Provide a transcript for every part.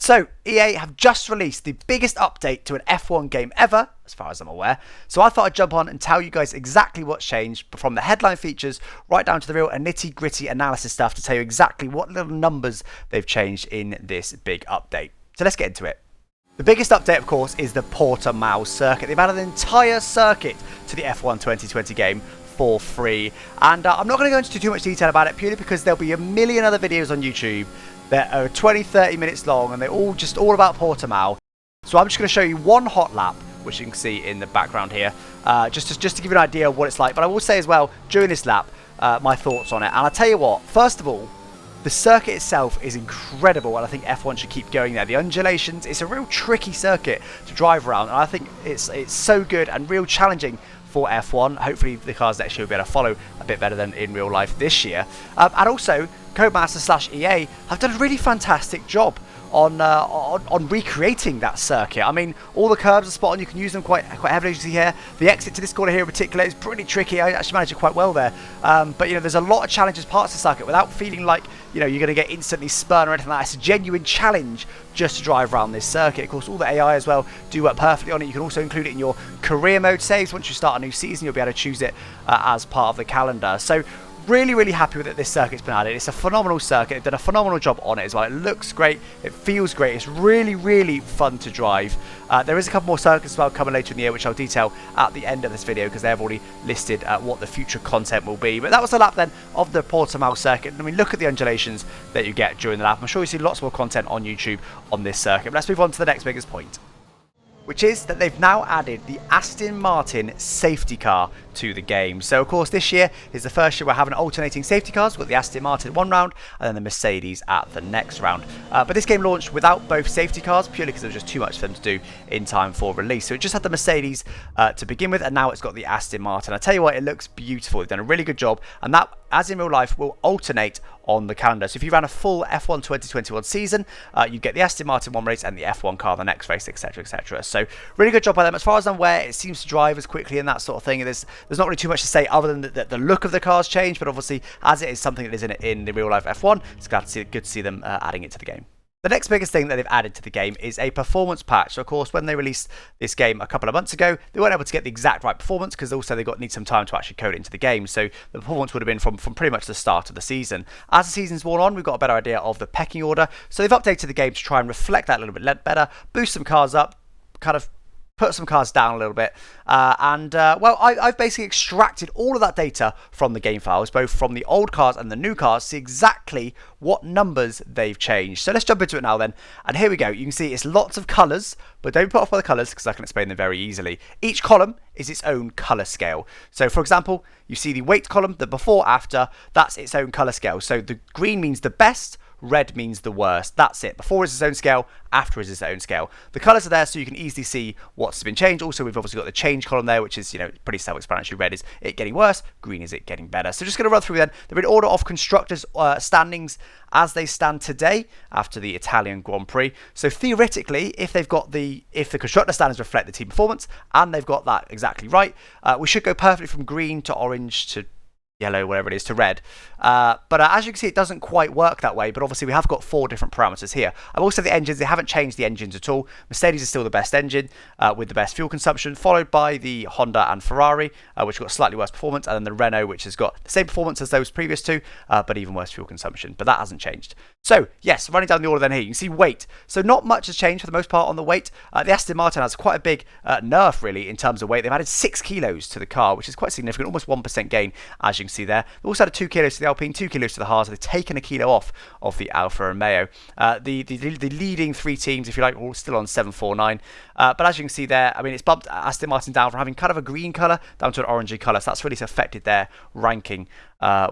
So, EA have just released the biggest update to an F1 game ever, as far as I'm aware. So I thought I'd jump on and tell you guys exactly what's changed, from the headline features right down to the real nitty-gritty analysis stuff to tell you exactly what little numbers they've changed in this big update. So let's get into it. The biggest update, of course, is the Portimao circuit. They've added an entire circuit to the F1 2020 game for free. And I'm not going to go into too much detail about it, purely because there'll be a million other videos on YouTube that are 20-30 minutes long, and they're all about Portimao. So I'm just going to show you one hot lap, which you can see in the background here, just to give you an idea of what it's like. But I will say as well, during this lap, my thoughts on it. And I'll tell you what, first of all, the circuit itself is incredible, and I think F1 should keep going there. The undulations, it's a real tricky circuit to drive around, and I think it's so good and real challenging for F1. Hopefully the cars next year will be able to follow a bit better than in real life this year. And also, Codemaster/EA have done a really fantastic job on recreating that circuit. I mean, all the curbs are spot on. You can use them quite heavily, as you see here. The exit to this corner here in particular is pretty tricky. I actually managed it quite well there. But, you know, there's a lot of challenges parts of the circuit without feeling like, you know, you're going to get instantly spun or anything like that. It's a genuine challenge just to drive around this circuit. Of course, all the AI as well do work perfectly on it. You can also include it in your career mode saves. Once you start a new season, you'll be able to choose it as part of the calendar. So, really happy with it. This circuit's been added. It's a phenomenal circuit. They've done a phenomenal job on it as well. It looks great. It feels great. It's really fun to drive. There is a couple more circuits as well coming later in the year, which I'll detail at the end of this video, because they've already listed what the future content will be. But that was the lap then of the Portimao circuit. I mean, look at the undulations that you get during the lap. I'm sure you see lots more content on YouTube on this circuit. But let's move on to the next biggest point, which is that they've now added the Aston Martin safety car to the game. So, of course, this year is the first year we're having alternating safety cars. We've got the Aston Martin one round and then the Mercedes at the next round. But this game launched without both safety cars, purely because there was just too much for them to do in time for release. So it just had the Mercedes to begin with, and now it's got the Aston Martin. I tell you what, it looks beautiful. They've done a really good job, and that, as in real life, will alternate on the calendar. So if you ran a full F1 2021 season, you get the Aston Martin one race and the F1 car the next race, etc. So really good job by them. As far as I'm aware, it seems to drive as quickly and that sort of thing. There's not really too much to say other than that the look of the cars changed, but obviously as it is something that is in the real life F1, it's good to see them adding it to the game. The next biggest thing that they've added to the game is a performance patch. So, of course, when they released this game a couple of months ago, they weren't able to get the exact right performance, because also they need some time to actually code it into the game. So the performance would have been from pretty much the start of the season. As the season's worn on, we've got a better idea of the pecking order. So they've updated the game to try and reflect that a little bit better, boost some cars up, kind of put some cars down a little bit, well, I've basically extracted all of that data from the game files, both from the old cars and the new cars, to see exactly what numbers they've changed. So let's jump into it now then, and here we go. You can see it's lots of colours, but don't be put off by the colours, because I can explain them very easily. Each column is its own colour scale. So, for example, you see the weight column, the before, after, that's its own colour scale. So the green means the best, red means the worst. That's it. Before is its own scale, after is its own scale. The colours are there so you can easily see what's been changed. Also, we've obviously got the change column there, which is, you know, pretty self-explanatory. Red is it getting worse, green is it getting better. So just going to run through then. They're in order of constructors' standings as they stand today after the Italian Grand Prix. So theoretically, if the constructor standings reflect the team performance and they've got that exactly right, we should go perfectly from green to orange to yellow, whatever it is, to red. But as you can see, it doesn't quite work that way. But obviously, we have got 4 different parameters here. And also the engines, they haven't changed the engines at all. Mercedes is still the best engine with the best fuel consumption, followed by the Honda and Ferrari, which have got slightly worse performance, and then the Renault, which has got the same performance as those previous two, but even worse fuel consumption. But that hasn't changed. So, yes, running down the order then here, you can see weight. So not much has changed for the most part on the weight. The Aston Martin has quite a big nerf, really, in terms of weight. They've added 6 kilos to the car, which is quite significant, almost 1% gain, as you can see there. They also added 2 kilos to the Alpine, 2 kilos to the Haas. They've taken a kilo off of the Alfa Romeo. The leading 3 teams, if you like, are all still on 749. But as you can see there, I mean, it's bumped Aston Martin down from having kind of a green colour down to an orangey colour. So that's really affected their ranking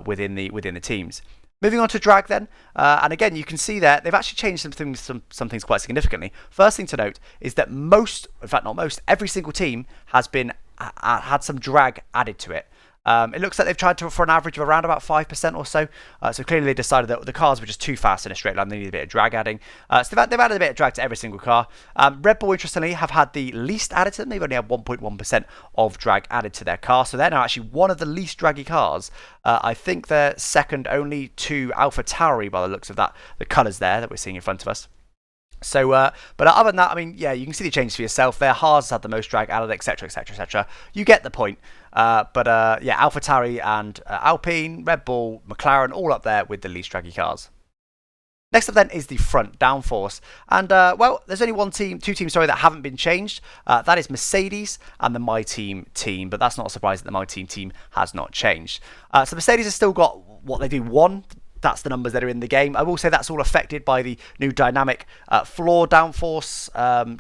within the teams. Moving on to drag then, and again you can see there they've actually changed some things quite significantly. First thing to note is that every single team has had some drag added to it. It looks like they've tried for an average of around about 5% or so. So clearly they decided that the cars were just too fast in a straight line. They need a bit of drag adding. So they've added a bit of drag to every single car. Red Bull, interestingly, have had the least added to them. They've only had 1.1% of drag added to their car. So they're now actually one of the least draggy cars. I think they're second only to Alpha Tauri by the looks of that, the colours there that we're seeing in front of us. So, but other than that, I mean, yeah, you can see the changes for yourself there. Haas had the most drag added, etc., etc., etc. You get the point. But yeah, AlphaTauri and Alpine, Red Bull, McLaren, all up there with the least draggy cars. Next up then is the front downforce. And, well, there's only two teams, sorry, that haven't been changed. That is Mercedes and the My Team team. But that's not a surprise that the My Team has not changed. So Mercedes has still got what they do, one. That's the numbers that are in the game. I will say that's all affected by the new dynamic floor downforce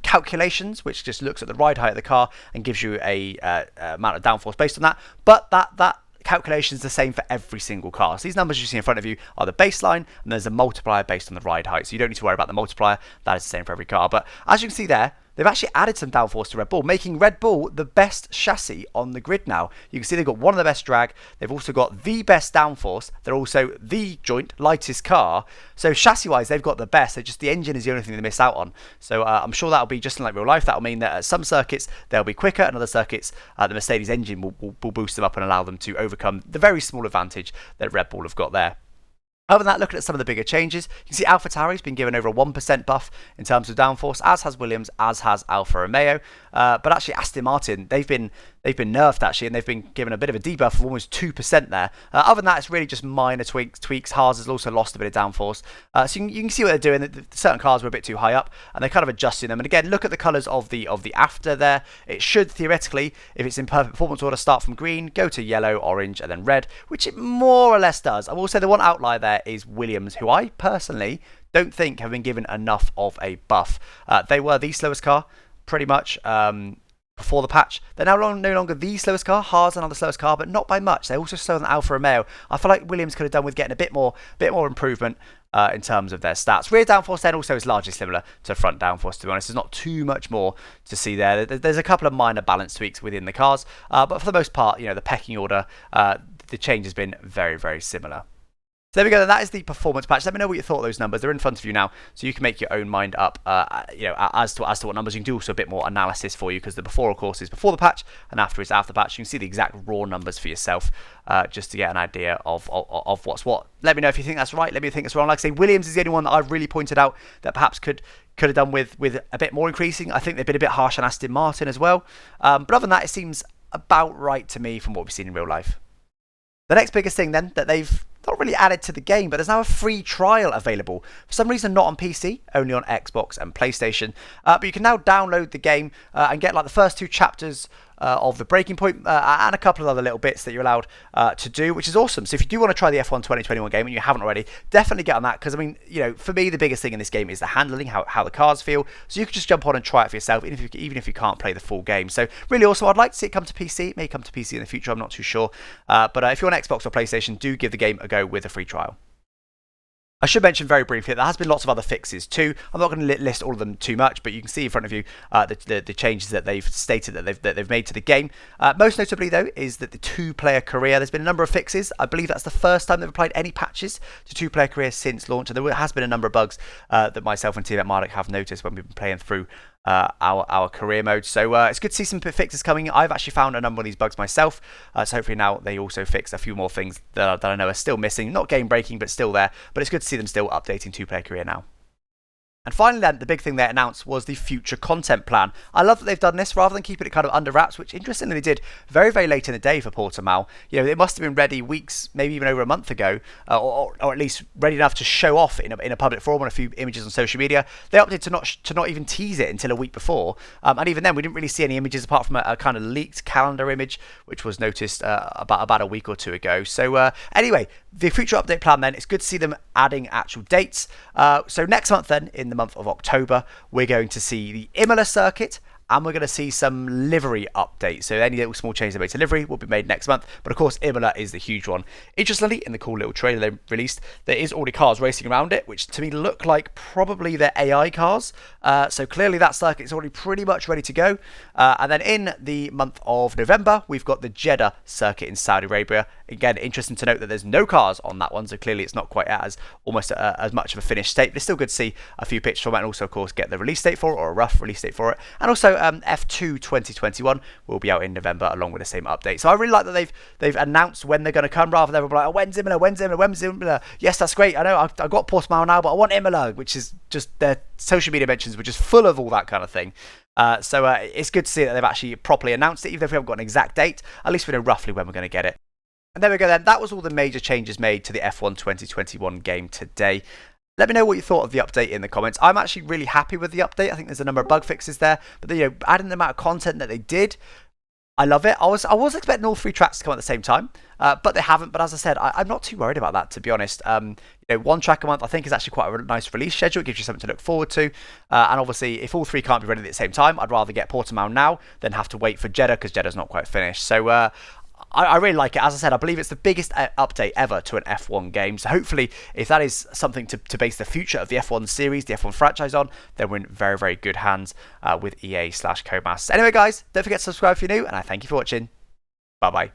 calculations, which just looks at the ride height of the car and gives you a amount of downforce based on that. But that calculation is the same for every single car. So these numbers you see in front of you are the baseline, and there's a multiplier based on the ride height. So you don't need to worry about the multiplier. That is the same for every car. But as you can see there, they've actually added some downforce to Red Bull, making Red Bull the best chassis on the grid now. You can see they've got one of the best drag. They've also got the best downforce. They're also the joint lightest car. So chassis-wise, they've got the best. So just the engine is the only thing they miss out on. So I'm sure that'll be just like real life. That'll mean that at some circuits, they'll be quicker, and other circuits, the Mercedes engine will boost them up and allow them to overcome the very small advantage that Red Bull have got there. Other than that, looking at some of the bigger changes, you can see AlphaTauri's been given over a 1% buff in terms of downforce, as has Williams, as has Alfa Romeo. But actually, Aston Martin, they've been nerfed actually, and they've been given a bit of a debuff of almost 2% there. Other than that, it's really just minor tweaks. Haas has also lost a bit of downforce. So you can see what they're doing. Certain cars were a bit too high up, and they're kind of adjusting them. And again, look at the colours of the after there. It should theoretically, if it's in perfect performance order, start from green, go to yellow, orange, and then red, which it more or less does. I will say the one outlier there is Williams, who I personally don't think have been given enough of a buff. They were the slowest car, pretty much, before the patch. They're now no longer the slowest car. Haas are now the slowest car, but not by much. They're also slower than Alfa Romeo. I feel like Williams could have done with getting a bit more improvement in terms of their stats. Rear downforce then also is largely similar to front downforce, to be honest. There's not too much more to see there. There's a couple of minor balance tweaks within the cars, but for the most part, the pecking order, the change has been very, very similar. So there we go. That is the performance patch. Let me know what you thought of those numbers. They're in front of you now, so you can make your own mind up. As to what numbers. You can do also a bit more analysis for you, because the before, of course, is before the patch, and after is after the patch. You can see the exact raw numbers for yourself, just to get an idea of what's what. Let me know if you think that's right. Let me know if you think it's wrong. Like I say, Williams is the only one that I've really pointed out that perhaps could have done with a bit more increasing. I think they've been a bit harsh on Aston Martin as well. But other than that, it seems about right to me from what we've seen in real life. The next biggest thing then that they've not really added to the game, but there's now a free trial available. For some reason, not on PC, only on Xbox and PlayStation. But you can now download the game and get like the first 2 chapters of the Breaking Point and a couple of other little bits that you're allowed to do, which is awesome. So if you do want to try the F1 2021 game and you haven't already, definitely get on that, because I mean, for me, the biggest thing in this game is the handling, how the cars feel. So you can just jump on and try it for yourself, even if you can't play the full game. So really awesome. I'd like to see it come to PC. It may come to PC in the future, I'm not too sure. But if you're on Xbox or PlayStation, do give the game a go with a free trial. I should mention very briefly, there has been lots of other fixes too. I'm not going to list all of them too much, but you can see in front of you the changes that they've stated that they've made to the game. Most notably, though, is that the 2-player career. There's been a number of fixes. I believe that's the first time they've applied any patches to 2-player career since launch, and there has been a number of bugs that myself and Team at Marduk have noticed when we've been playing through our career mode. So it's good to see some fixes coming. I've actually found a number of these bugs myself, so hopefully now they also fix a few more things that I know are still missing. Not game breaking, but still there. But it's good to see them still updating 2-player career now. And finally then, the big thing they announced was the future content plan. I love that they've done this rather than keeping it kind of under wraps, which interestingly they did very, very late in the day for Portimao. It must have been ready weeks, maybe even over a month ago, or at least ready enough to show off in a public forum on a few images on social media. They opted to not even tease it until a week before. And even then, we didn't really see any images apart from a kind of leaked calendar image, which was noticed about a week or 2 ago. So anyway, the future update plan then, it's good to see them adding actual dates. So next month then, in the month of October, we're going to see the Imola circuit, and we're going to see some livery updates. So any little small changes they made to livery will be made next month. But of course, Imola is the huge one. Interestingly, in the cool little trailer they released, there is already cars racing around it, which to me look like probably their AI cars. So clearly that circuit is already pretty much ready to go. And then in the month of November, we've got the Jeddah circuit in Saudi Arabia. Again, interesting to note that there's no cars on that one, so clearly it's not quite as much of a finished state. But it's still good to see a few pictures from it, and also, of course, get the release date for it, or a rough release date for it. And also F2 2021 will be out in November along with the same update. So I really like that they've announced when they're going to come, rather than everyone like, oh, when's Imola? Yes, that's great. I know I got Portimao now, but I want Imola, which is just their social media mentions were just full of all that kind of thing. So it's good to see that they've actually properly announced it, even if we haven't got an exact date. At least we know roughly when we're going to get it. And there we go then. That was all the major changes made to the F1 2021 game today. Let me know what you thought of the update in the comments. I'm actually really happy with the update. I think there's a number of bug fixes there, but adding the amount of content that they did, I love it. I was expecting all 3 tracks to come at the same time, but they haven't. But as I said, I'm not too worried about that, to be honest. 1 track a month I think is actually quite a nice release schedule. It gives you something to look forward to. And obviously, if all 3 can't be ready at the same time, I'd rather get Portimao now than have to wait for Jeddah, because Jeddah's not quite finished. So I really like it. As I said, I believe it's the biggest update ever to an F1 game. So hopefully, if that is something to base the future of the F1 series, the F1 franchise on, then we're in very, very good hands with EA/Codemasters. Anyway, guys, don't forget to subscribe if you're new, and I thank you for watching. Bye-bye.